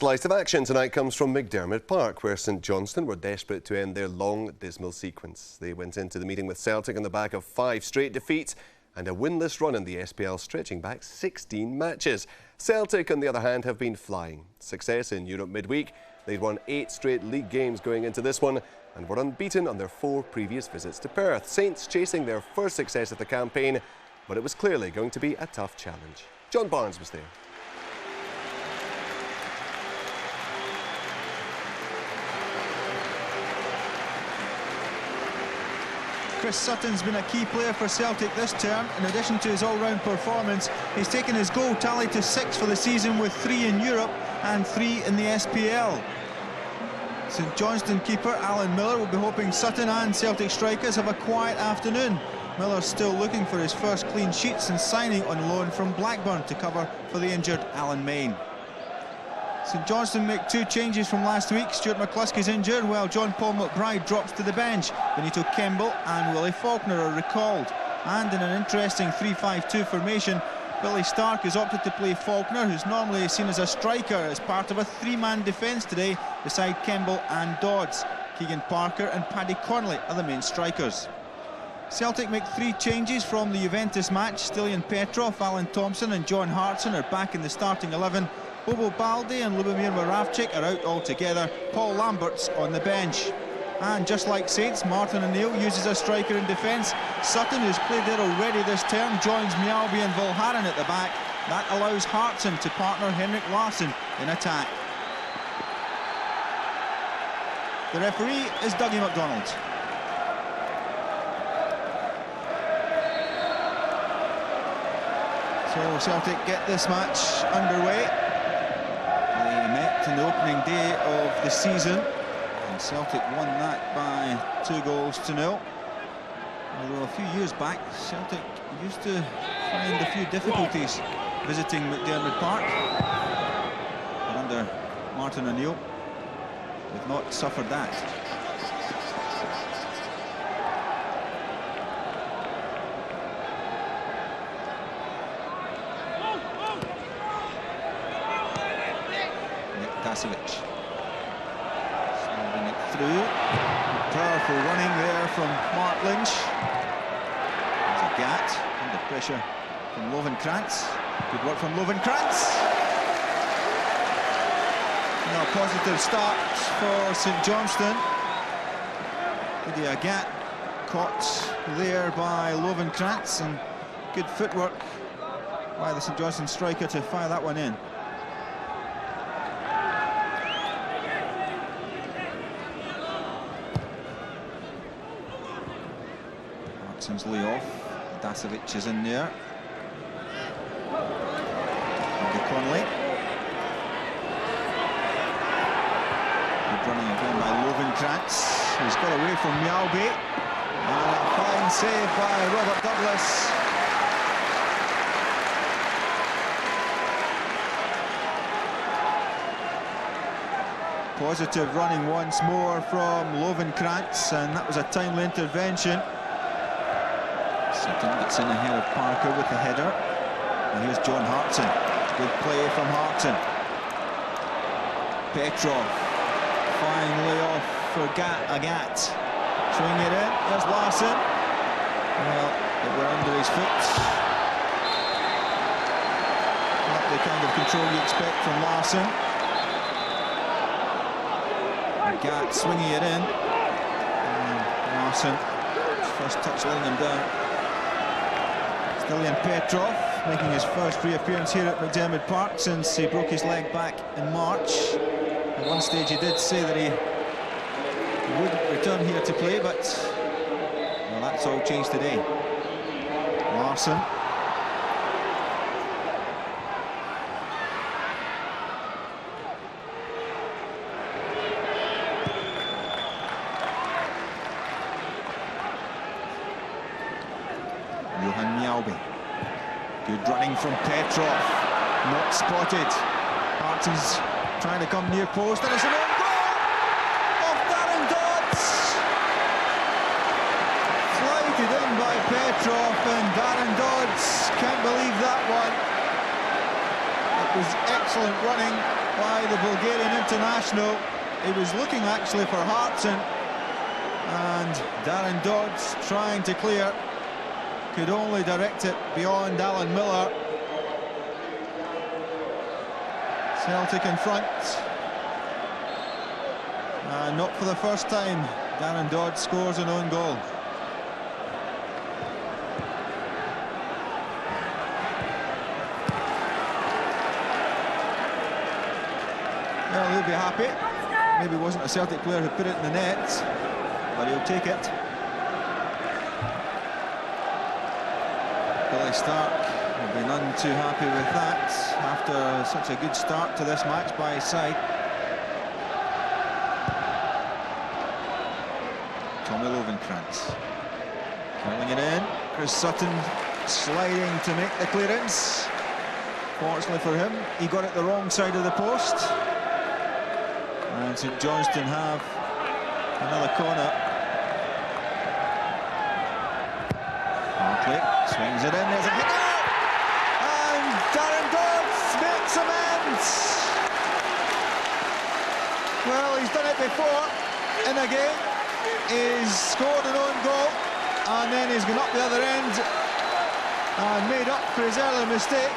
Slice of action tonight comes from McDermott Park, where St Johnstone were desperate to end their long, dismal sequence. They went into the meeting with Celtic on the back of 5 straight defeats and a winless run in the SPL stretching back 16 matches. Celtic, on the other hand, have been flying. Success in Europe midweek. They'd won 8 straight league games going into this one and were unbeaten on their 4 previous visits to Perth. Saints chasing their first success of the campaign, but it was clearly going to be a tough challenge. John Barnes was there. Chris Sutton's been a key player for Celtic this term. In addition to his all-round performance, he's taken his goal tally to 6 for the season, with 3 in Europe and 3 in the SPL. St Johnstone keeper Alan Miller will be hoping Sutton and Celtic strikers have a quiet afternoon. Miller's still looking for his first clean sheet since signing on loan from Blackburn to cover for the injured Alan Main. St Johnstone make 2 changes from last week. Stuart McCluskey's injured, while John Paul McBride drops to the bench. Benito Kemble and Willie Faulkner are recalled. And in an interesting 3-5-2 formation, Billy Stark has opted to play Faulkner, who's normally seen as a striker, as part of a 3-man defence today, beside Kemble and Dodds. Keegan Parker and Paddy Connolly are the main strikers. Celtic make 3 changes from the Juventus match. Stilian Petrov, Alan Thompson and John Hartson are back in the starting 11. Bobo Balde and Lubomir Moravcik are out altogether. Paul Lambert's on the bench. And just like Saints, Martin O'Neill uses a striker in defence. Sutton, who's played there already this term, joins Mjallby and Volharen at the back. That allows Hartson to partner Henrik Larsson in attack. The referee is Dougie MacDonald. So Celtic get this match underway. They met in the opening day of the season, and Celtic won that by 2-0. Although a few years back, Celtic used to find a few difficulties visiting McDermott Park. But under Martin O'Neill, they've not suffered that. Dasovic sliding it through. Powerful running there from Mark Lynch. There's a Gat under pressure from Lovenkrantz. Good work from Lovenkrantz. Now a positive start for St Johnstone. Lydia Gat caught there by Lovenkrantz, and good footwork by the St Johnstone striker to fire that one in. Hartson's lay off. Dasovic is in there. Connolly. Good running again by Lovenkrantz, who's got away from Mjallby. And a fine save by Robert Douglas. Positive running once more from Lovenkrantz, and that was a timely intervention. Sutton gets in ahead of Parker with the header. And here's John Hartson. Good play from Hartson. Petrov. Fine layoff for Agat. Swing it in. There's Larsson. Well, it went under his foot. Not the kind of control you expect from Larsson. Agat swinging it in. And Larsson, first touch letting him down. Stilian Petrov making his first reappearance here at McDermott Park since he broke his leg back in March. At one stage he did say that he wouldn't return here to play, but well, that's all changed today. Larsson. Johan Mjallby. Good running from Petrov. Not spotted. Hartson's trying to come near post, and it's an own goal of Darren Dodds. Flighted in by Petrov, and Darren Dodds can't believe that one. It was excellent running by the Bulgarian international. He was looking actually for Hartson, and Darren Dodds trying to clear, could only direct it beyond Alan Miller. Celtic in front, and not for the first time Darren Dodds scores an own goal. Well, he'll be happy. Maybe it wasn't a Celtic player who put it in the net, but he'll take it. Billy Stark will be none too happy with that after such a good start to this match by his side. Tommy Lovenkrantz curling it in. Chris Sutton sliding to make the clearance. Fortunately for him, he got it the wrong side of the post. And St Johnstone have another corner. Hartley swings it in, there's a hit. And Darren Dodds makes amends. Well, he's done it before in a game. He's scored an own goal, and then he's gone up the other end and made up for his earlier mistake.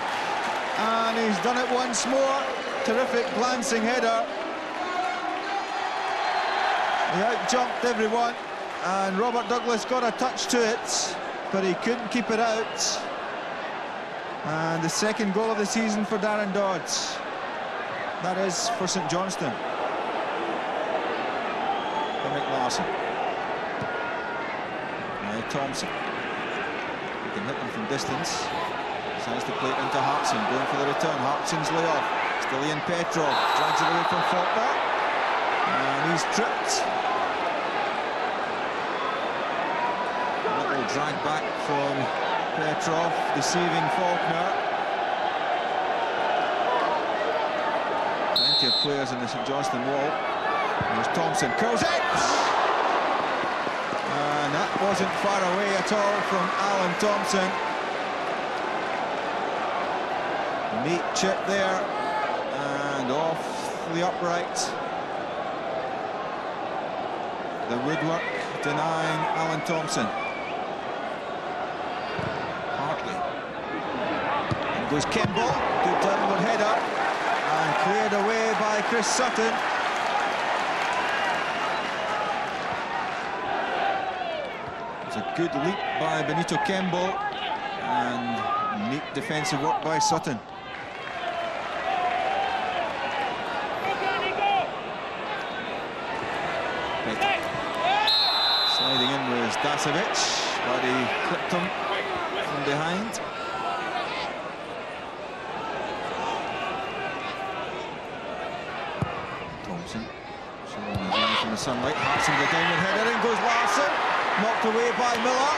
And he's done it once more. Terrific glancing header. He out-jumped everyone, and Robert Douglas got a touch to it, but he couldn't keep it out. And the second goal of the season for Darren Dodds. That is for St Johnstone. Henrik Larsson. Now Thompson. He can hit them from distance. Decides to play it into Hartson, going for the return. Hartson's layoff. Still Ian Petrov. Drags it away from Faulkner. And he's tripped. Drag back from Petrov, deceiving Faulkner. Plenty of players in the St Johnstone wall. There's Thompson, curls it! And that wasn't far away at all from Alan Thompson. Neat chip there, and off the upright. The woodwork denying Alan Thompson. Goes Kemble, good downward header, and cleared away by Chris Sutton. It's a good leap by Benito Kemble, and neat defensive work by Sutton. Sliding in was Dasovic, but he clipped him from behind. From the sunlight, Hartson the downward header, in goes Larsson, knocked away by Miller.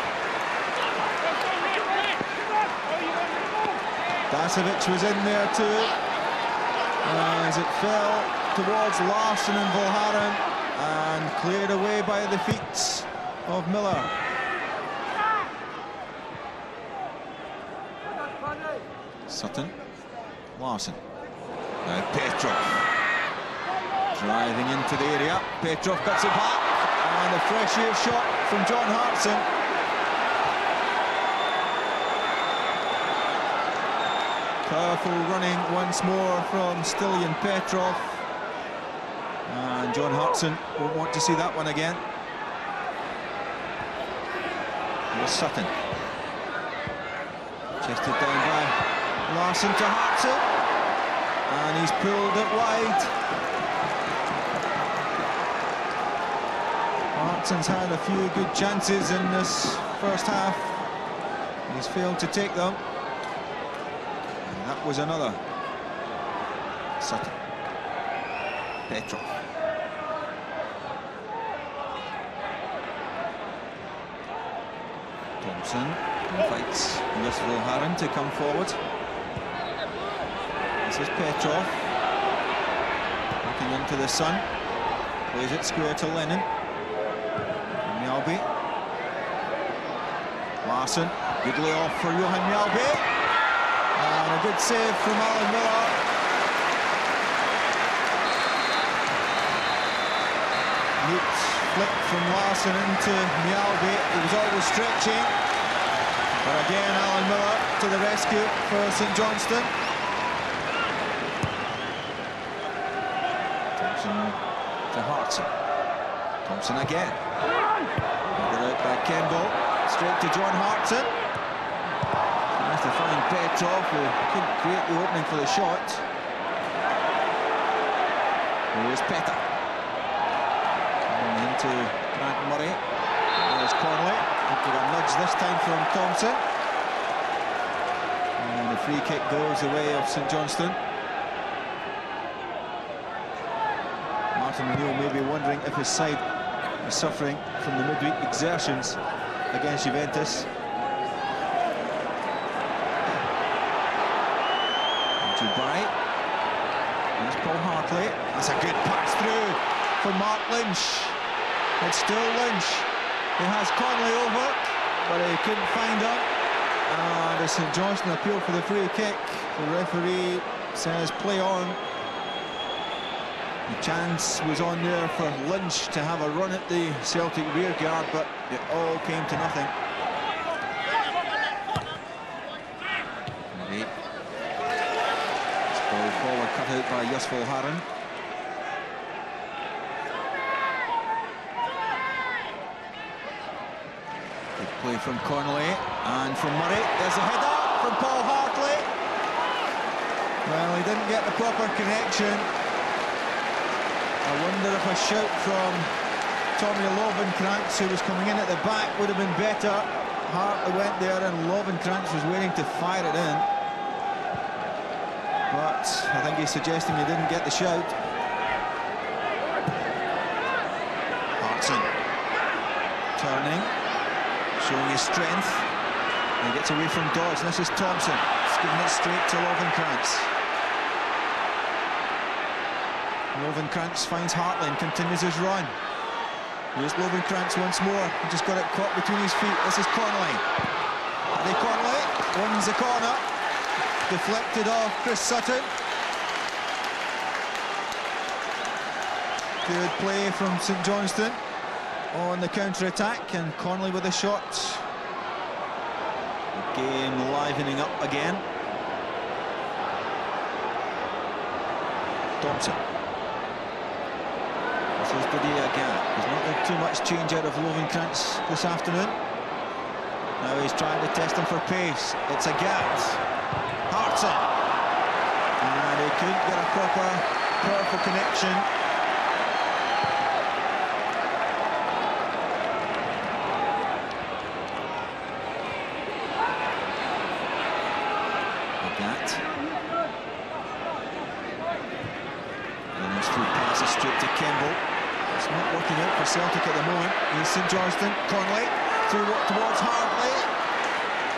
Dasovic was in there too, as it fell towards Larsson and Volharen, and cleared away by the feet of Miller. Sutton, Larsson, now Petrov. Driving into the area, Petrov cuts it back, and a fresh ear shot from John Hartson. Powerful running once more from Stilian Petrov, and John Hartson won't want to see that one again. Here's Sutton. Chested down by Larsson to Hartson, and he's pulled it wide. Hartson's had a few good chances in this first half. He's failed to take them. And that was another. Sutton. Petrov. Thompson fights with Volharen to come forward. This is Petrov. Looking into the sun. Plays it square to Lennon. Mjällby. Larsson, good layoff for Johan Mjällby, and a good save from Alan Miller. Neat flick from Larson into Mjällby. He was always stretching. But again, Alan Miller to the rescue for St Johnstone. Thompson to Hartson. Thompson again. Got out by Kemble. Straight to John Hartson. Tries to find Petrov, who couldn't create the opening for the shot. Here's Petter. Coming into Grant Murray. There's Connolly. Looking a nudge this time from Thompson. And the free kick goes the way of St Johnstone. Martin O'Neill may be wondering if his side is suffering from the midweek exertions against Juventus. Dubai. There's Paul Hartley. That's a good pass through for Mark Lynch. It's still Lynch. He has Connolly over, but he couldn't find him. And the St Johnstone appeal for the free kick. The referee says play on. The chance was on there for Lynch to have a run at the Celtic rearguard, but it all came to nothing. Ball forward cut out by Yusuful Haran. Good play from Connolly and from Murray. There's a header from Paul Hartley. Well, he didn't get the proper connection. I wonder if a shout from Tommy Lovenkrantz, who was coming in at the back, would have been better. Hartley went there and Lovenkrantz was waiting to fire it in. But I think he's suggesting he didn't get the shout. Hartson turning, showing his strength. And he gets away from Dodds. This is Thompson. He's giving it straight to Lovenkrantz. Lovenkrantz finds Hartley and continues his run. Here's Lovenkrantz once more. He just got it caught between his feet. This is Connolly. Harry Connolly wins the corner. Deflected off Chris Sutton. Good play from St Johnstone on the counter-attack, and Connolly with a shot. The game livening up again. Thompson. This is Didier again. There's not been too much change out of Lovenkrantz this afternoon. Now he's trying to test him for pace. It's a Gat. Hartson. And he couldn't get a proper, powerful connection. Gat. And his through passes straight to Kemble. It's not working out for Celtic at the moment. Here's St Johnstone. Connolly through towards Hartley.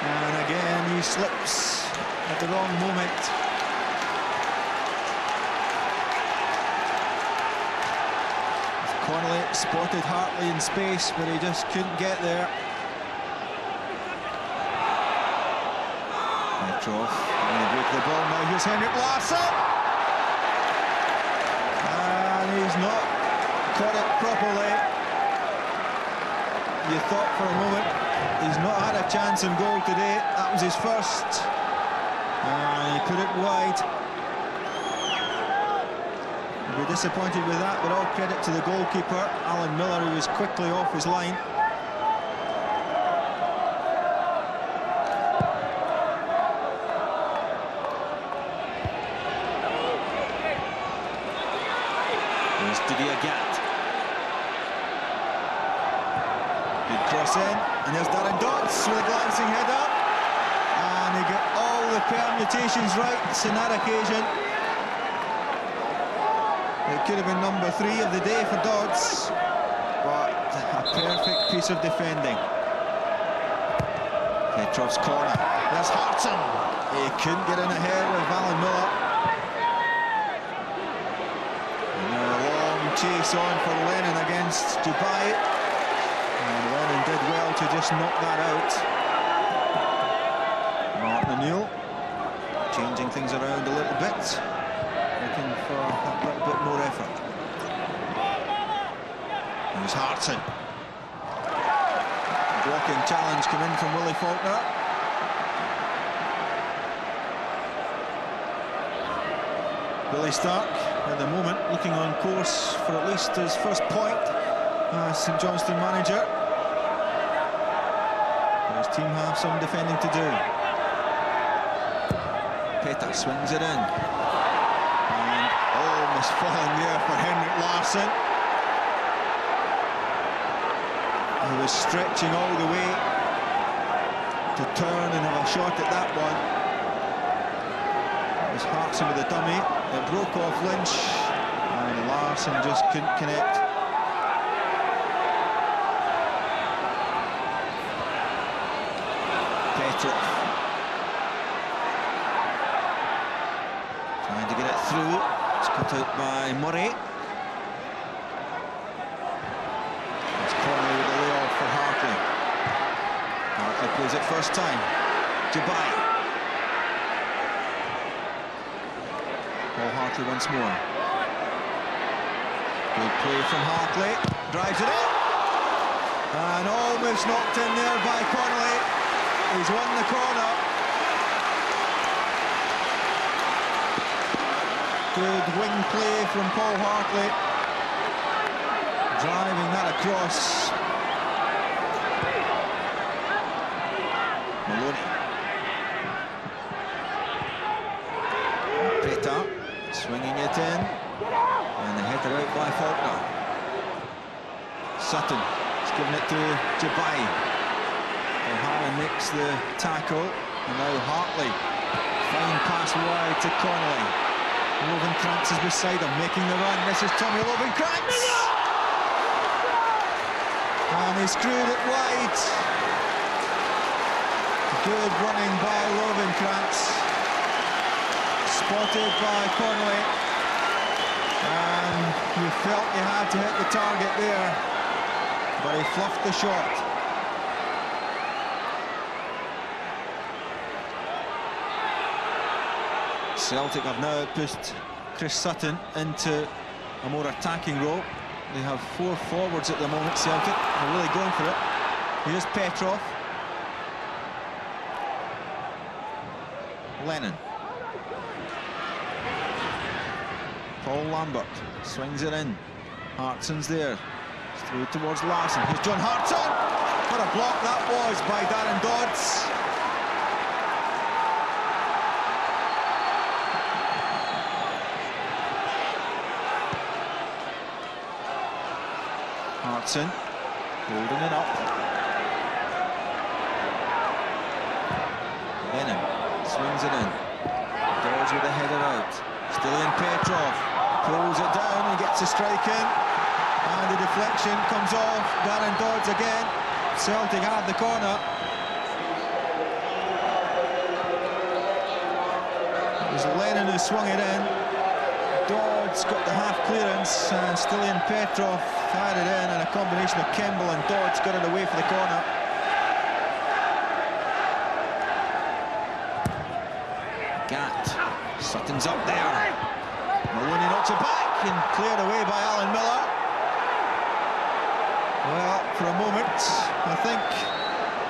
And again he slips at the wrong moment. Connolly spotted Hartley in space, but he just couldn't get there. Petrov going to break the ball now. Here's Henrik Larsson. And he's not caught it properly. You thought for a moment he's not had a chance in goal today. That was his first. And he put it wide. He'll be disappointed with that, but all credit to the goalkeeper, Alan Miller, who was quickly off his line. Here's Didier Gat. Good cross in, and there's Darren Dodds with a glancing header. And he got all the permutations right on that occasion. It could have been number 3 of the day for Dodds, but a perfect piece of defending. Petrov's corner. There's Hartson. He couldn't get in ahead of Alan Miller. And a long chase on for Lennon against Dubai. And Lennon did well to just knock that out. Martin O'Neill changing things around a little bit, looking for a little bit more effort. Here's Hartson. Blocking challenge come in from Willie Faulkner. Billy Stark at the moment looking on course for at least his first point as St Johnstone manager. His team have some defending to do. Petter swings it in. And almost falling there for Henrik Larsson. He was stretching all the way to turn and have a shot at that one. It was Hartson with a dummy. It broke off Lynch and Larsson just couldn't connect. Petrov trying to get it through. It's cut out by Murray. It's Connolly with a layoff for Hartley. Hartley plays it first time. Dubai. Paul Hartley once more. Good play from Hartley. Drives it in. And almost knocked in there by Connolly. He's won the corner. Good wing play from Paul Hartley. Driving that across. Maloney. Peter swinging it in. And the header out by Faulkner. Sutton has given it to Jabai. O'Halloran makes the tackle. And now Hartley. Fine pass wide to Connolly. Lovenkrantz is beside him, making the run. This is Tommy Lovenkrantz. And he screwed it wide. Good running by Lovenkrantz. Spotted by Connolly. And you felt you had to hit the target there. But he fluffed the shot. Celtic have now pushed Chris Sutton into a more attacking role. They have 4 forwards at the moment, Celtic. They're really going for it. Here's Petrov. Lennon. Paul Lambert swings it in. Hartson's there. It's through towards Larsson. Here's John Hartson. What a block that was by Darren Dodds. Hartson holding it up. Lennon swings it in. Dodds with the header out. Still in Petrov. Pulls it down and gets a strike in. And the deflection comes off. Darren Dodds again. Celtic have the corner. It was Lennon who swung it in. Dodds got the half clearance and Stilian Petrov fired it in, and a combination of Kemble and Dodds got it away for the corner. Gatt. Sutton's up there. Maloney knocks it back and cleared away by Alan Miller. Well, for a moment, I think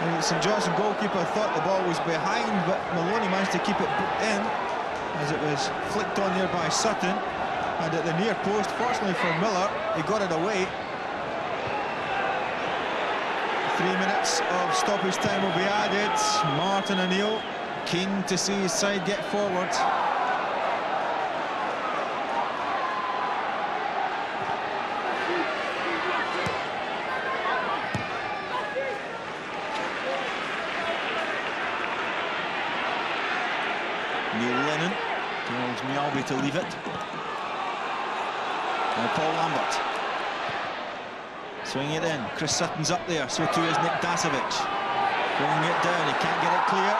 the St Johnstone goalkeeper thought the ball was behind, but Maloney managed to keep it in as it was flicked on there by Sutton. And at the near post, fortunately for Miller, he got it away. 3 minutes of stoppage time will be added. Martin O'Neill keen to see his side get forward. Neil Lennon tells Mialby to leave it. Now Paul Lambert. Swinging it in. Chris Sutton's up there. So too is Nick Dasovic. Bringing it down. He can't get it clear.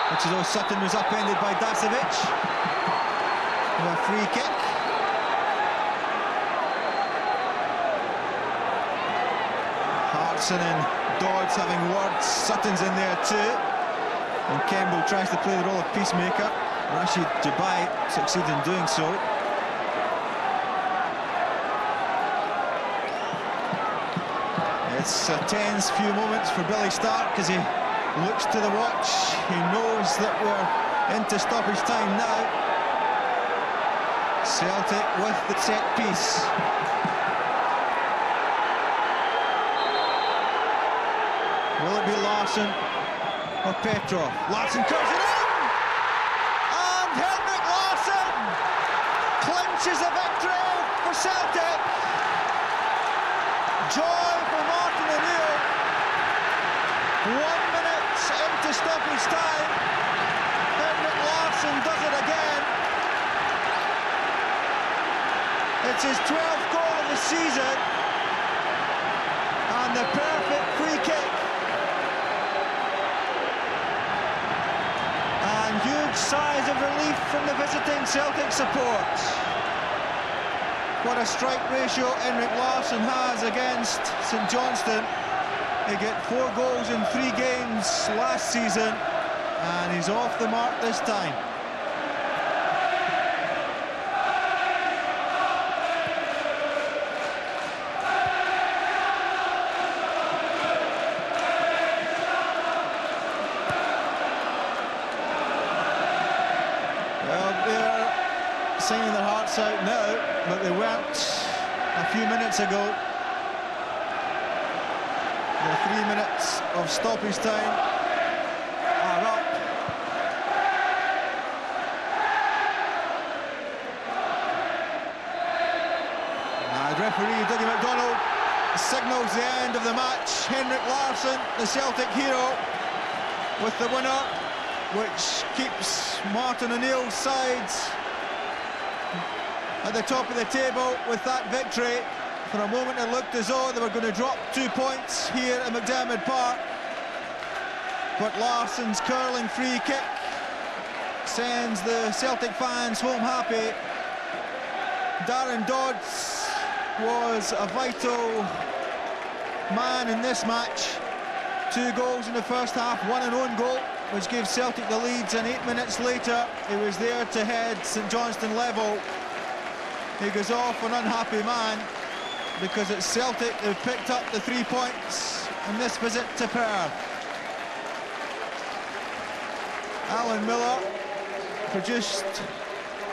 Looks as though Sutton was upended by Dasovic. With a free kick. Hartson and Dodds having words. Sutton's in there too. And Kemble tries to play the role of peacemaker. Rashid Dubai succeeds in doing so. It's a tense few moments for Billy Stark as he looks to the watch. He knows that we're into stoppage time now. Celtic with the set piece. Will it be Larsson or Petrov? Larsson curves it in! And Henrik Larsson clinches a victory for Celtic. Joy for Martin O'Neill. 1 minute into stoppage time. Henrik Larsson does it again. It's his 12th goal of the season. And the perfect free kick. And huge sighs of relief from the visiting Celtic support. What a strike ratio Henrik Larsson has against St Johnstone. He got 4 goals in 3 games last season, and he's off the mark this time. Well, they're singing their hearts out now, but they weren't a few minutes ago. The 3 minutes of stoppage time are up. And referee Dougie McDonald signals the end of the match. Henrik Larsson, the Celtic hero, with the winner, which keeps Martin O'Neill's sides at the top of the table with that victory. For a moment it looked as though they were going to drop 2 points here at McDermott Park, but Larsson's curling free kick sends the Celtic fans home happy. Darren Dodds was a vital man in this match. 2 goals in the first half, 1 an own goal, which gave Celtic the leads, and 8 minutes later he was there to head St Johnstone level. He goes off an unhappy man, because it's Celtic who picked up the 3 points in this visit to Perth. Alan Miller produced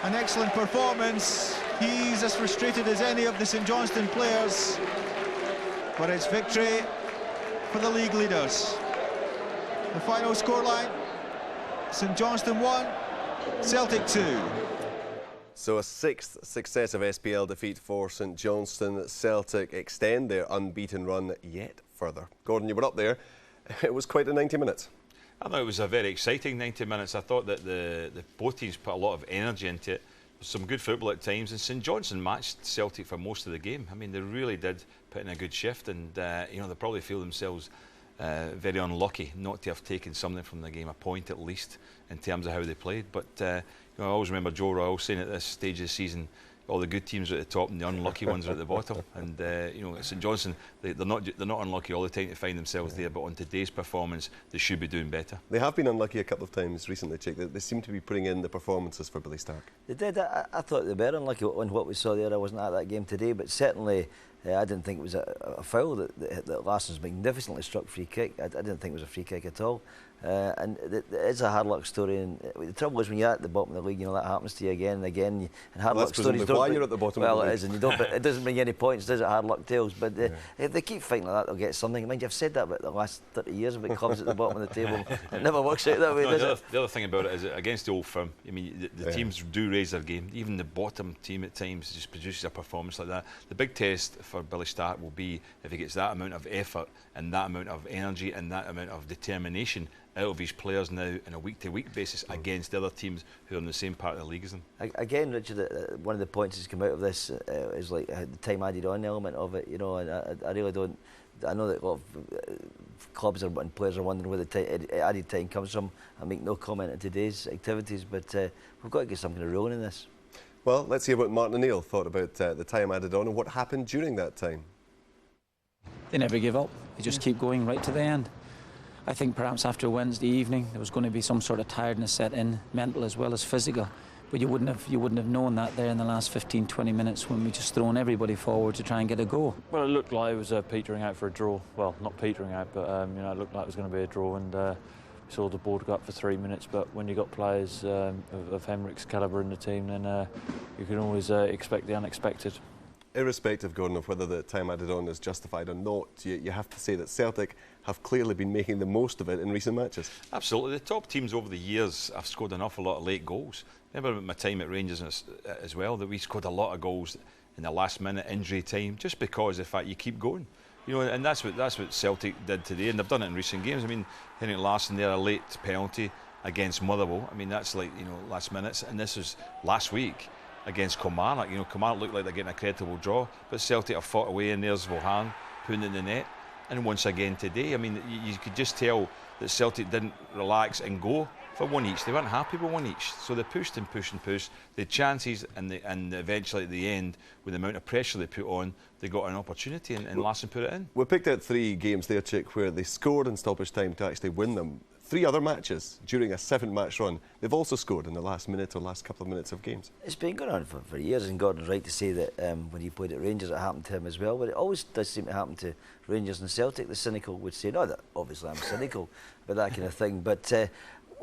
an excellent performance. He's as frustrated as any of the St Johnstone players, but it's victory for the league leaders. The final scoreline: St Johnstone 1, Celtic 2. So a 6th successive SPL defeat for St Johnstone. Celtic extend their unbeaten run yet further. Gordon, you were up there. It was quite a 90 minutes. I thought it was a very exciting 90 minutes. I thought that the both teams put a lot of energy into it. Some good football at times, and St Johnstone matched Celtic for most of the game. I mean, they really did put in a good shift, and you know, they probably feel themselves very unlucky not to have taken something from the game, a point at least, in terms of how they played. But you know, I always remember Joe Royal saying at this stage of the season, all the good teams are at the top and the unlucky ones are at the bottom. And you know, St Johnstone, they're not unlucky all the time to find themselves there, but on today's performance, they should be doing better. They have been unlucky a couple of times recently, Chick. They seem to be putting in the performances for Billy Stark. They did. I thought they were unlucky on what we saw there. I wasn't at that game today, but certainly I didn't think it was a foul that Larsson's magnificently struck free kick. I didn't think it was a free kick at all. And it is a hard luck story, and the trouble is when you're at the bottom of the league, you know, that happens to you again and again. And hard luck stories don't. Why you're at the bottom? Well, of the it is, and you don't. It doesn't bring any points, does it? Hard luck tales. But if they keep fighting like that, they'll get something. Mind you, I've said that about the last 30 years about clubs at the bottom of the table. It never works out that way, does it? The other thing about it is that against the Old Firm, I mean, the teams do raise their game. Even the bottom team at times just produces a performance like that. The big test for Billy Stark will be if he gets that amount of effort and that amount of energy and that amount of determination out of his players now on a week-to-week basis against other teams who are in the same part of the league as them. Again, Richard, one of the points that's come out of this is like the time added on element of it, you know, and I really don't. I know that a lot of clubs and players are wondering where the added time comes from. I make no comment on today's activities, but we've got to get some kind of rolling in this. Well, let's hear what Martin O'Neill thought about the time added on and what happened during that time. They never give up. They just keep going right to the end. I think perhaps after Wednesday evening there was going to be some sort of tiredness set in, mental as well as physical. But you wouldn't have known that there in the last 15-20 minutes when we just thrown everybody forward to try and get a goal. Well, it looked like it was petering out for a draw. Well, not petering out, but it looked like it was going to be a draw, and we saw the board go up for 3 minutes. But when you got players of Henrik's calibre in the team, then you can always expect the unexpected. Irrespective, Gordon, of whether the time added on is justified or not, you have to say that Celtic have clearly been making the most of it in recent matches. Absolutely. The top teams over the years have scored an awful lot of late goals. Remember my time at Rangers as well, that we scored a lot of goals in the last minute injury time, just because of the fact you keep going. You know, and that's what Celtic did today, and they've done it in recent games. I mean, Henrik Larsson there, a late penalty against Motherwell. I mean, that's like, last minutes, and this was last week against Kilmarnock. Kilmarnock looked like they're getting a creditable draw, but Celtic have fought away, and there's Vaughan putting it in the net. And once again today, I mean, you could just tell that Celtic didn't relax and go for one each. They weren't happy with one each, so they pushed and pushed and pushed. They had chances, and eventually at the end, with the amount of pressure they put on, they got an opportunity, and Larsson put it in. We picked out 3 games there, Chick, where they scored in stoppage time to actually win them. 3 other matches during a 7-match run, they've also scored in the last minute or last couple of minutes of games. It's been going on for years, and Gordon's right to say that when he played at Rangers it happened to him as well, but it always does seem to happen to Rangers and Celtic. The cynical would say, no, that obviously I'm cynical about that kind of thing, but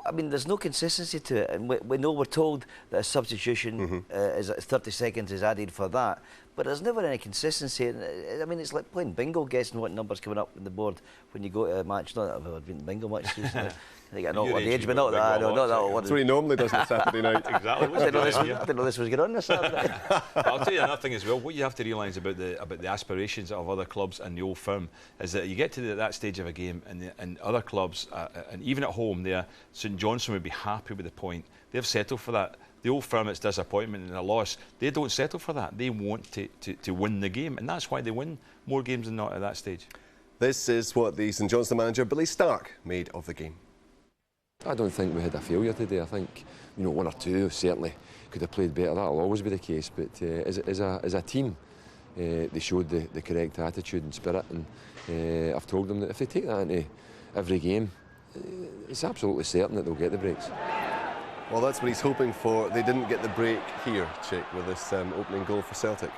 I mean, there's no consistency to it, and we know we're told that a substitution is 30 seconds is added for that, but there's never any consistency. I mean, it's like playing bingo, guessing what number's coming up on the board when you go to a match. Not that I've been bingo matches recently. I think I know what the age, but not that. Not that one. That's what he normally does on Saturday night. Exactly. I didn't know this was going on this Saturday. I'll tell you another thing as well. What you have to realise about the aspirations of other clubs and the Old Firm is that you get to that stage of a game, and other clubs, and even at home, there, St Johnstone would be happy with the point. They've settled for that. The Old Firm, it's disappointment and a loss. They don't settle for that. They want to win the game, and that's why they win more games than not at that stage. This is what the St Johnstone manager Billy Stark made of the game. I don't think we had a failure today. I think 1 or 2 certainly could have played better. That'll always be the case. But as a team, they showed the correct attitude and spirit. And I've told them that if they take that into every game, it's absolutely certain that they'll get the breaks. Well, that's what he's hoping for. They didn't get the break here, Chick, with this opening goal for Celtic.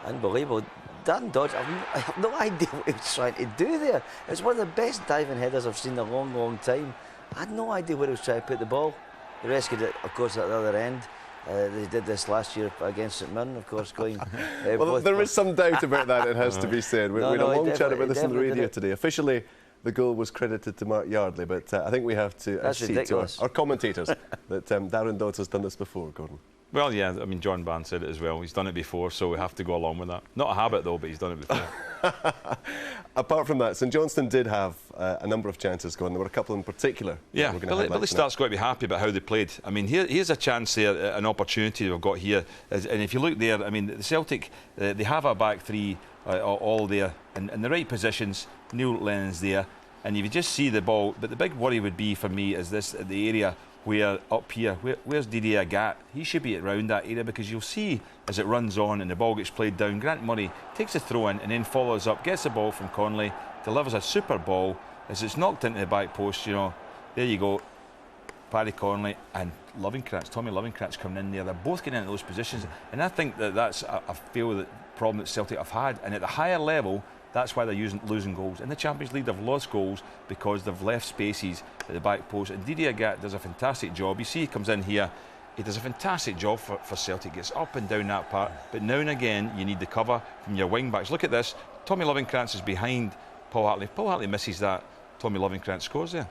Unbelievable. Dan Dodge, I have no idea what he was trying to do there. It's one of the best diving headers I've seen in a long, long time. I had no idea where he was trying to put the ball. He rescued it, of course, at the other end. They did this last year against St Mirren, of course, going... well, there is some doubt about that, it has to be said. We had a long chat about this on the radio today. Officially, the goal was credited to Mark Yardley, but I think we have to accede to our commentators that Darren Dodds has done this before, Gordon. Well, yeah, I mean, John Barnes said it as well. He's done it before, so we have to go along with that. Not a habit, though, but he's done it before. Apart from that, St Johnstone did have a number of chances going. There were a couple in particular. Yeah, Billy Stark's got to be happy about how they played. I mean, here's a chance there, an opportunity we've got here. And if you look there, I mean, the Celtic, they have a back 3 all there in the right positions. Neil Lennon's there. And if you just see the ball, but the big worry would be for me is this, the area where up here, where's Didier Agat? He should be around that area, because you'll see as it runs on and the ball gets played down, Grant Murray takes a throw in and then follows up, gets the ball from Connolly, delivers a super ball. As it's knocked into the back post, there you go, Paddy Connolly and Tommy Lovenkranz coming in there. They're both getting into those positions, and I think that's a problem that Celtic have had. And at the higher level, that's why they're losing goals. In the Champions League, they've lost goals because they've left spaces at the back post. And Didier Agat does a fantastic job. You see he comes in here, he does a fantastic job for Celtic, gets up and down that part. But now and again, you need the cover from your wing-backs. Look at this. Tommy Lovenkranz is behind Paul Hartley. Paul Hartley misses that. Tommy Lovenkranz scores there.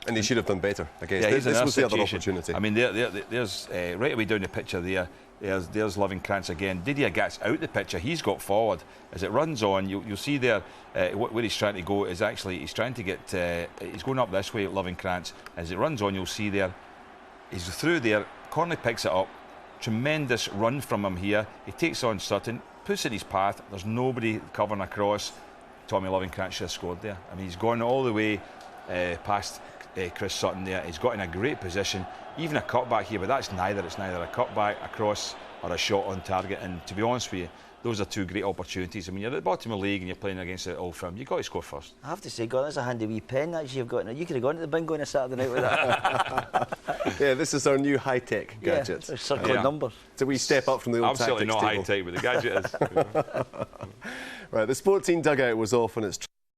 And he should have done better, I guess. This was the other opportunity. I mean, there's right away down the picture there. There's Lovenkranz again. Didier Agat's out the picture. He's got forward. As it runs on, you'll see there where he's trying to go is actually he's trying to get. He's going up this way, Lovenkranz. As it runs on, you'll see there. He's through there. Connolly picks it up. Tremendous run from him here. He takes on Sutton, puts it in his path. There's nobody covering across. Tommy Lovenkranz should have scored there. I mean, he's gone all the way past Chris Sutton there. He's got in a great position, even a cutback here, but that's neither. It's neither a cutback, a cross, or a shot on target. And to be honest with you, those are two great opportunities. I mean, you're at the bottom of the league and you're playing against the Old Firm. You've got to score first. I have to say, God, that's a handy wee pen that you've got. You could have gone to the bingo on a Saturday night with that. Yeah, this is our new high-tech gadget. Yeah, circling numbers. So we step up from the old Absolutely tactics not table. high-tech, but the gadget is. Right, the sport team dugout was off on its